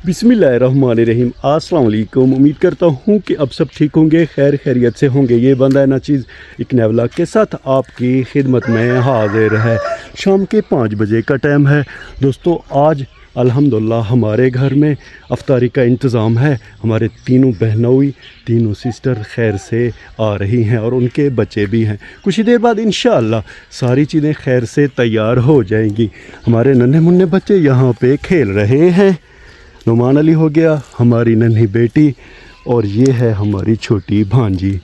बिस्मिल्लाहिर्रहमानिर्रहीम। अस्सलाम वालेकुम। उम्मीद करता हूँ कि अब सब ठीक होंगे, खैर खैरियत से होंगे। ये बंदा है ना चीज़ एक नए व्लॉग के साथ आपकी खिदमत में हाजिर है। शाम के 5 बजे का टाइम है दोस्तों। आज अल्हम्दुलिल्लाह हमारे घर में अफ्तारी का इंतज़ाम है। हमारे तीनों बहनोई, तीनों सिस्टर खैर से आ रही हैं और उनके बच्चे भी हैं। कुछ ही देर बाद इंशाअल्लाह सारी चीज़ें खैर से तैयार हो जाएंगी। हमारे नन्हे मुन्ने बच्चे यहाँ पे खेल रहे हैं। नुमान अली हो गया, हमारी नन्ही बेटी, और ये है हमारी छोटी भांजी।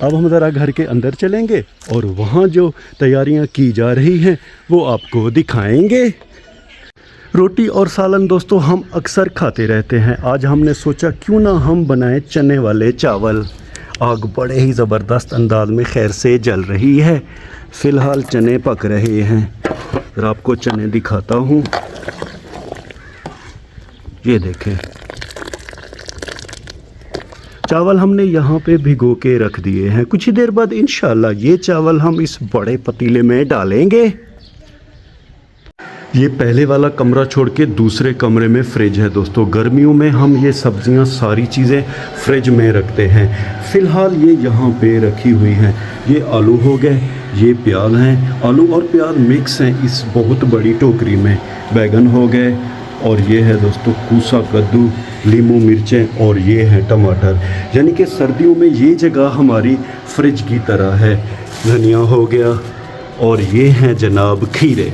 अब हम ज़रा घर के अंदर चलेंगे और वहाँ जो तैयारियाँ की जा रही हैं वो आपको दिखाएंगे। रोटी और सालन दोस्तों हम अक्सर खाते रहते हैं। आज हमने सोचा क्यों ना हम बनाएं चने वाले चावल। आग बड़े ही ज़बरदस्त अंदाज में खैर से जल रही है। फ़िलहाल चने पक रहे हैं। फिर आपको चने दिखाता हूँ, ये देखें। चावल हमने यहाँ पे भिगो के रख दिए हैं। कुछ ही देर बाद इंशाल्लाह ये चावल हम इस बड़े पतीले में डालेंगे। ये पहले वाला कमरा छोड़ के दूसरे कमरे में फ्रिज है दोस्तों। गर्मियों में हम ये सब्जियां सारी चीज़ें फ्रिज में रखते हैं। फ़िलहाल ये यहाँ पे रखी हुई हैं। ये आलू हो गए, ये प्याज हैं, आलू और प्याज मिक्स हैं इस बहुत बड़ी टोकरी में। बैगन हो गए, और ये है दोस्तों कूसा कद्दू, लीमू मिर्चें, और ये है टमाटर। यानी कि सर्दियों में ये जगह हमारी फ्रिज की तरह है। धनिया हो गया, और ये हैं जनाब खीरे।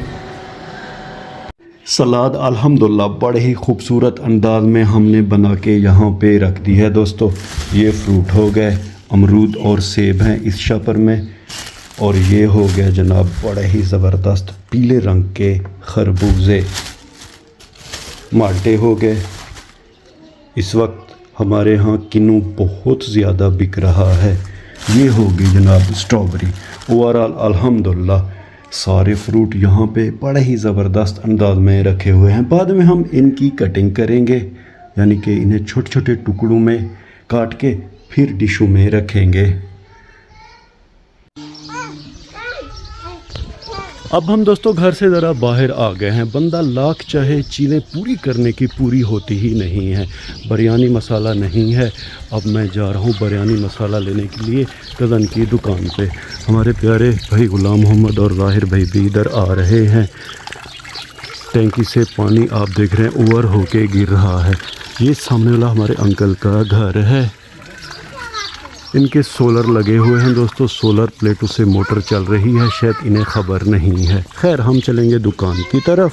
सलाद अल्हम्दुलिल्लाह बड़े ही खूबसूरत अंदाज में हमने बना के यहाँ पे रख दी है दोस्तों। ये फ्रूट हो गए, अमरूद और सेब हैं इस शापर में, और ये हो गया जनाब बड़े ही ज़बरदस्त पीले रंग के खरबूजे। माल्टे हो गए। इस वक्त हमारे यहाँ किन्नू बहुत ज़्यादा बिक रहा है। ये होगी जनाब स्ट्रॉबेरी। ओवरऑल अल्हम्दुलिल्लाह सारे फ्रूट यहाँ पे बड़े ही ज़बरदस्त अंदाज में रखे हुए हैं। बाद में हम इनकी कटिंग करेंगे, यानी कि इन्हें छोटे छोटे टुकड़ों में काट के फिर डिशों में रखेंगे। अब हम दोस्तों घर से ज़रा बाहर आ गए हैं। बंदा लाख चाहे चीज़ें पूरी करने की पूरी होती ही नहीं है। बिरयानी मसाला नहीं है। अब मैं जा रहा हूँ बिरयानी मसाला लेने के लिए कज़न की दुकान पे। हमारे प्यारे भाई गुलाम मोहम्मद और ज़ाहिर भाई भी इधर आ रहे हैं। टैंकी से पानी आप देख रहे हैं ओवर होके गिर रहा है। ये सामने वाला हमारे अंकल का घर है। इनके सोलर लगे हुए हैं दोस्तों। सोलर प्लेटों से मोटर चल रही है, शायद इन्हें ख़बर नहीं है। खैर हम चलेंगे दुकान की तरफ।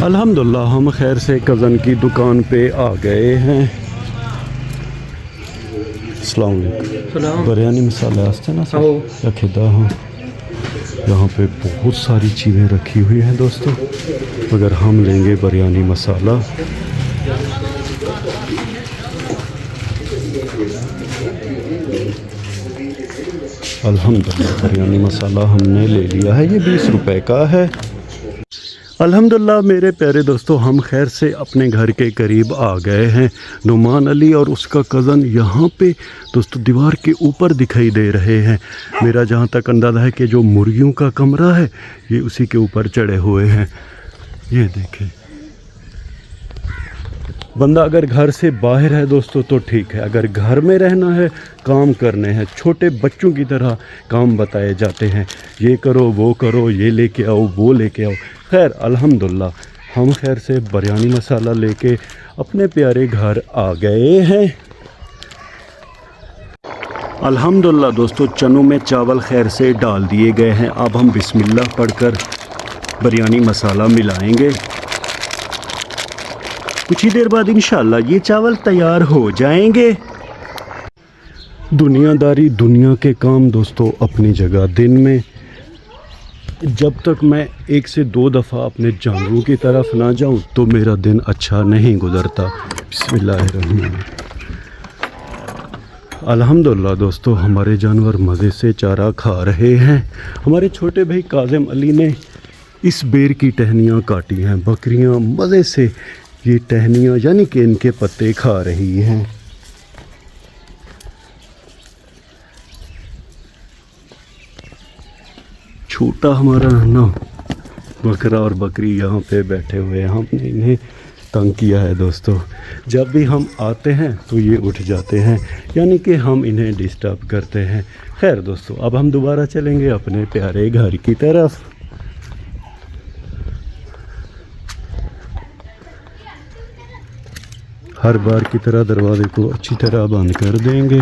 अल्हम्दुलिल्लाह हम खैर से कज़न की दुकान पे आ गए हैं। अस्सलाम वालेकुम। बिरयानी मसाला आस्ते ना सब रखेदा हाँ। यहाँ पे बहुत सारी चीज़ें रखी हुई हैं दोस्तों, मगर हम लेंगे बिरयानी मसाला। अल्हम्दुलिल्लाह बिरयानी मसाला हमने ले लिया है। ये 20 रुपए का है। अल्हम्दुलिल्लाह मेरे प्यारे दोस्तों हम खैर से अपने घर के करीब आ गए हैं। नुमान अली और उसका कज़न यहाँ पे दोस्तों दीवार के ऊपर दिखाई दे रहे हैं। मेरा जहाँ तक अंदाज़ा है कि जो मुर्गियों का कमरा है ये उसी के ऊपर चढ़े हुए हैं। ये देखें, बंदा अगर घर से बाहर है दोस्तों तो ठीक है। अगर घर में रहना है, काम करने हैं, छोटे बच्चों की तरह काम बताए जाते हैं। ये करो, वो करो, ये लेके आओ, वो लेके आओ। खैर अल्हम्दुलिल्लाह हम खैर से बिरयानी मसाला लेके अपने प्यारे घर आ गए हैं। अल्हम्दुलिल्लाह दोस्तों चनों में चावल खैर से डाल दिए गए हैं। अब हम बिस्मिल्लाह पढ़कर बिरयानी मसाला मिलाएंगे। कुछ ही देर बाद इंशाल्लाह ये चावल तैयार हो जाएंगे। दुनियादारी, दुनिया के काम दोस्तों अपनी जगह। दिन में जब तक मैं 1 से 2 दफ़ा अपने जानवरों की तरफ ना जाऊं तो मेरा दिन अच्छा नहीं गुजरता। बिस्मिल्लाहिर्रहमानिर्रहीम। अल्हम्दुलिल्लाह दोस्तों हमारे जानवर मज़े से चारा खा रहे हैं। हमारे छोटे भाई काज़िम अली ने इस बेर की टहनियाँ काटी हैं। बकरियाँ मज़े से ये टहनियाँ यानी कि इनके पत्ते खा रही हैं। छोटा हमारा ना बकरा और बकरी यहाँ पे बैठे हुए हैं। हमने इन्हें तंग किया है दोस्तों। जब भी हम आते हैं तो ये उठ जाते हैं, यानी कि हम इन्हें डिस्टर्ब करते हैं। खैर दोस्तों, अब हम दोबारा चलेंगे अपने प्यारे घर की तरफ। हर बार की तरह दरवाजे को अच्छी तरह बंद कर देंगे।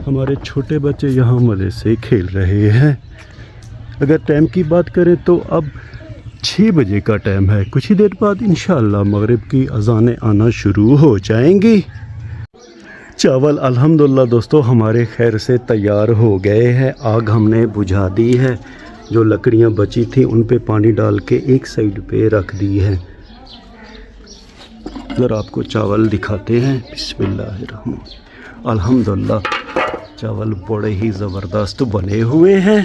हमारे छोटे बच्चे यहाँ मज़े से खेल रहे हैं। अगर टाइम की बात करें तो अब 6 बजे का टाइम है। कुछ ही देर बाद इंशाअल्लाह मगरिब की अज़ानें आना शुरू हो जाएंगी। चावल अल्हम्दुलिल्लाह दोस्तों हमारे खैर से तैयार हो गए हैं। आग हमने बुझा दी है। जो लकड़ियाँ बची थी उन पे पानी डाल के एक साइड पे रख दी है। इधर आपको चावल दिखाते हैं। बिस्मिल्लाहिर्रहमान। अल्हम्दुलिल्लाह चावल बड़े ही ज़बरदस्त बने हुए हैं।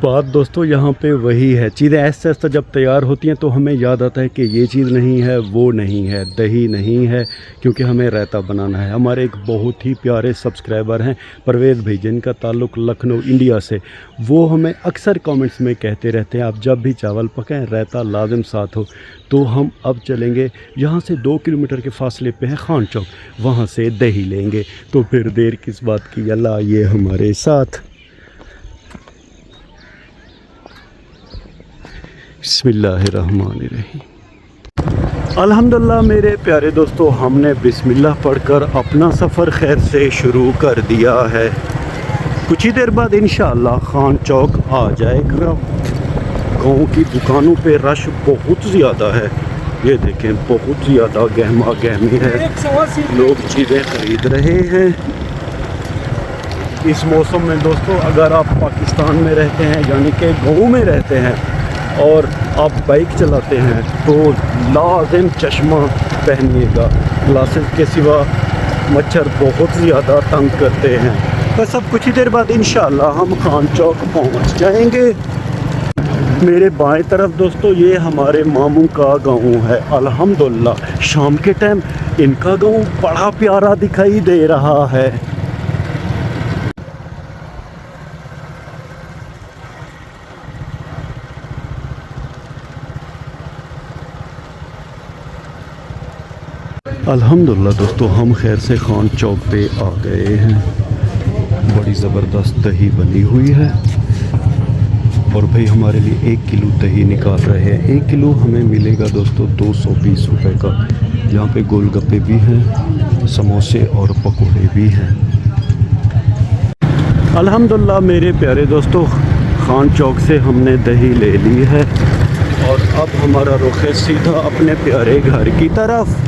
बात दोस्तों यहाँ पे वही है, चीज़ें ऐसे ऐसे जब तैयार होती हैं तो हमें याद आता है कि ये चीज़ नहीं है, वो नहीं है, दही नहीं है, क्योंकि हमें रायता बनाना है। हमारे एक बहुत ही प्यारे सब्सक्राइबर हैं परवेज़ भाई, जिनका ताल्लुक़ लखनऊ इंडिया से। वो हमें अक्सर कमेंट्स में कहते रहते हैं आप जब भी चावल पकाएं रायता लाजिम साथ हो। तो हम अब चलेंगे, यहाँ से 2 किलोमीटर के फासले पे है खान चौक, वहाँ से दही लेंगे। तो फिर देर किस बात की, अल्लाह ये हमारे साथ। बिस्मिल्लाहिर्रहमानिर्रहीम। अल्हम्दुलिल्लाह मेरे प्यारे दोस्तों, हमने बिस्मिल्लाह पढ़कर अपना सफ़र खैर से शुरू कर दिया है। कुछ ही देर बाद इंशाअल्लाह खान चौक आ जाएगा। गाँव की दुकानों पे रश बहुत ज़्यादा है। ये देखें बहुत ज़्यादा गहमा गहमी है, लोग चीज़ें ख़रीद रहे हैं। इस मौसम में दोस्तों अगर आप पाकिस्तान में रहते हैं यानी कि गाँव में रहते हैं और आप बाइक चलाते हैं तो लाजिम चश्मा पहनिएगा। ग्लासेस के सिवा मच्छर बहुत ज़्यादा तंग करते हैं। बस अब कुछ ही देर बाद इंशाअल्लाह हम खान चौक पहुंच जाएंगे। मेरे बाएं तरफ दोस्तों ये हमारे मामू का गांव है। अल्हम्दुलिल्लाह शाम के टाइम इनका गांव बड़ा प्यारा दिखाई दे रहा है। अल्हम्दुलिल्लाह दोस्तों हम खैर से खान चौक पे आ गए हैं। बड़ी ज़बरदस्त दही बनी हुई है और भाई हमारे लिए 1 किलो दही निकाल रहे हैं। 1 किलो हमें मिलेगा दोस्तों 220 रुपये का। यहाँ पे गोलगप्पे भी हैं, समोसे और पकौड़े भी हैं। अल्हम्दुलिल्लाह मेरे प्यारे दोस्तों खान चौक से हमने दही ले ली है और अब हमारा रुख है सीधा अपने प्यारे घर की तरफ।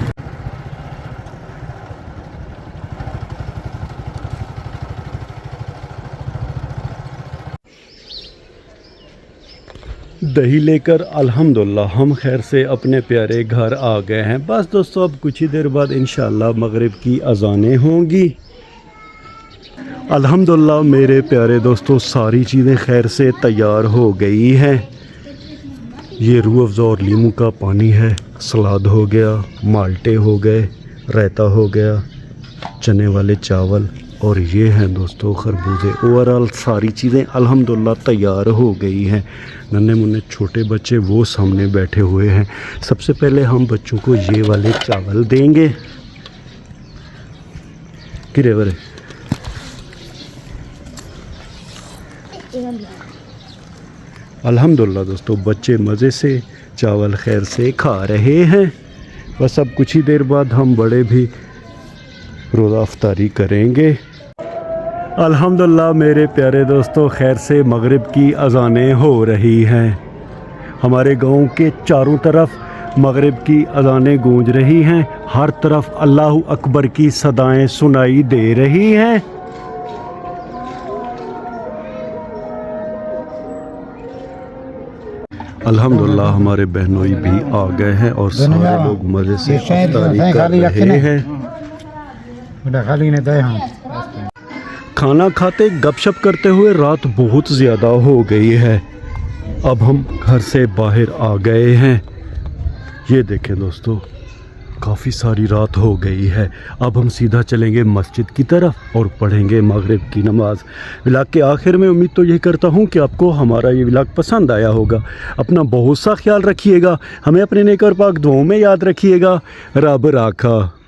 दही लेकर अल्हम्दुलिल्लाह हम खैर से अपने प्यारे घर आ गए हैं। बस दोस्तों अब कुछ ही देर बाद इंशाअल्लाह मगरिब की अज़ानें होंगी। अल्हम्दुलिल्लाह मेरे प्यारे दोस्तों सारी चीज़ें खैर से तैयार हो गई हैं। ये रूह अफ़ज़ा और लीमू का पानी है, सलाद हो गया, माल्टे हो गए, रायता हो गया, चने वाले चावल और ये हैं दोस्तों खरबूजे। ओवरऑल सारी चीज़ें अल्हम्दुलिल्लाह तैयार हो गई हैं। नन्हे मुन्ने छोटे बच्चे वो सामने बैठे हुए हैं। सबसे पहले हम बच्चों को ये वाले चावल देंगे। किरे वरे अल्हम्दुलिल्लाह दोस्तों बच्चे मज़े से चावल खैर से खा रहे हैं। बस अब कुछ ही देर बाद हम बड़े भी रोज़ा अफ्तारी करेंगे। अल्हम्दुलिल्लाह मेरे प्यारे दोस्तों खैर से मगरिब की अज़ानें हो रही हैं। हमारे गांव के चारों तरफ मगरिब की अज़ानें गूंज रही हैं। हर तरफ अल्लाहु अकबर की सदाएं सुनाई दे रही हैं। अल्हम्दुलिल्लाह हमारे बहनोई भी आ गए हैं और सारे लोग मज़े से अफ्तारी कर रहे हैं। खाना खाते गपशप करते हुए रात बहुत ज़्यादा हो गई है। अब हम घर से बाहर आ गए हैं। ये देखें दोस्तों काफ़ी सारी रात हो गई है। अब हम सीधा चलेंगे मस्जिद की तरफ और पढ़ेंगे मगरिब की नमाज़। व्लॉग के आखिर में उम्मीद तो यही करता हूँ कि आपको हमारा ये व्लॉग पसंद आया होगा। अपना बहुत सा ख्याल रखिएगा, हमें अपने नेक और पाक दुआओं में याद रखिएगा। रब राखा।